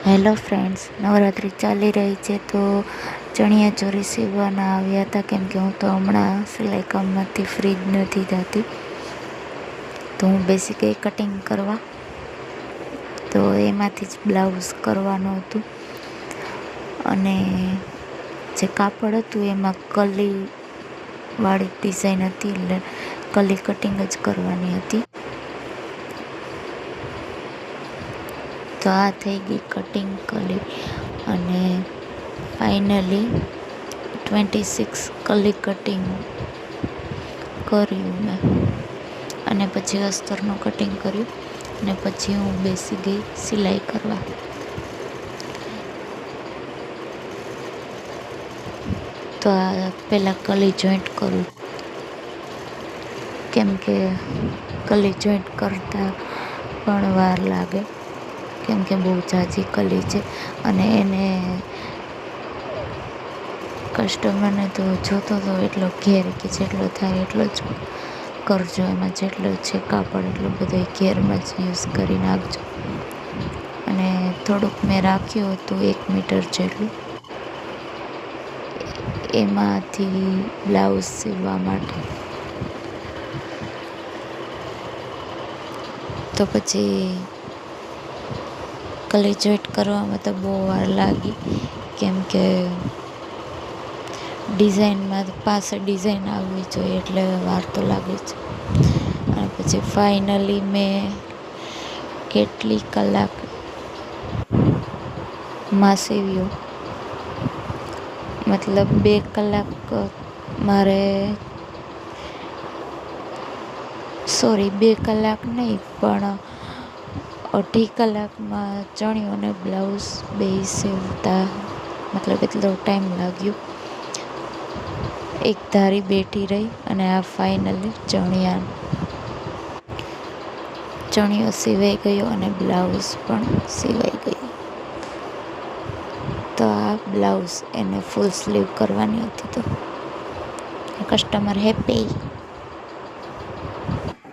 Hello friends, Navratri ચાલી રહી છે તો ચણિયા ચોરી સીવવાના આવ્યા હતા. કેમ કે હું તો હમણાં સિલાઈ કામમાંથી ફ્રી જ નથી થતી, તો હું બેસી ગઈ કટિંગ કરવા. તો એમાંથી જ બ્લાઉઝ કરવાનું હતું અને જે કાપડ હતું એમાં કલીવાળી ડિઝાઇન હતી, એટલે કલી કટિંગ જ કરવાની હતી. તો આ થઈ ગઈ કટિંગ કલી અને ફાઇનલી 26 કલી કટિંગ કર્યું મેં અને પછી અસ્તરનું કટિંગ કર્યું અને પછી હું બેસી ગઈ સિલાઈ કરવા. તો આ પહેલાં કલી જોઈન્ટ કરું, કેમ કે કલી જોઈન્ટ કરતાં પણ વાર લાગે, કેમ કે બહુ ઝાઝી કલી છે અને એને કસ્ટમરને તો જોતો તો એટલો ઘેર કે જેટલો થાય એટલો જ કરજો, એમાં જેટલો છે કાપડ એટલો બધો ઘેરમાં જ યુઝ કરી નાખજો. અને થોડુંક મેં રાખ્યું હતું 1 મીટર જેટલું, એમાંથી બ્લાઉઝ સીવવા માટે. તો પછી કલી જોઈન્ટ કરવામાં તો બહુ વાર લાગી, કેમ કે ડિઝાઇનમાં પાસે ડિઝાઇન આવવી જોઈએ એટલે વાર તો લાગે જ. અને પછી ફાઇનલી મેં કેટલી કલાકમાં સીવ્યું, મતલબ 2 કલાક મારે 2 કલાક નહીં પણ 2.5 કલાકમાં ચણિયો અને બ્લાઉઝ બેય સીવતા, મતલબ એટલો ટાઈમ લાગ્યો. એક ધારી બેઠી રહી અને આ ફાઇનલી ચણિયો સીવાઈ ગયો અને બ્લાઉઝ પણ સીવાઈ ગયું. તો આ બ્લાઉઝ એને ફૂલ સ્લીવ કરવાની હતી, તો કસ્ટમર હેપી.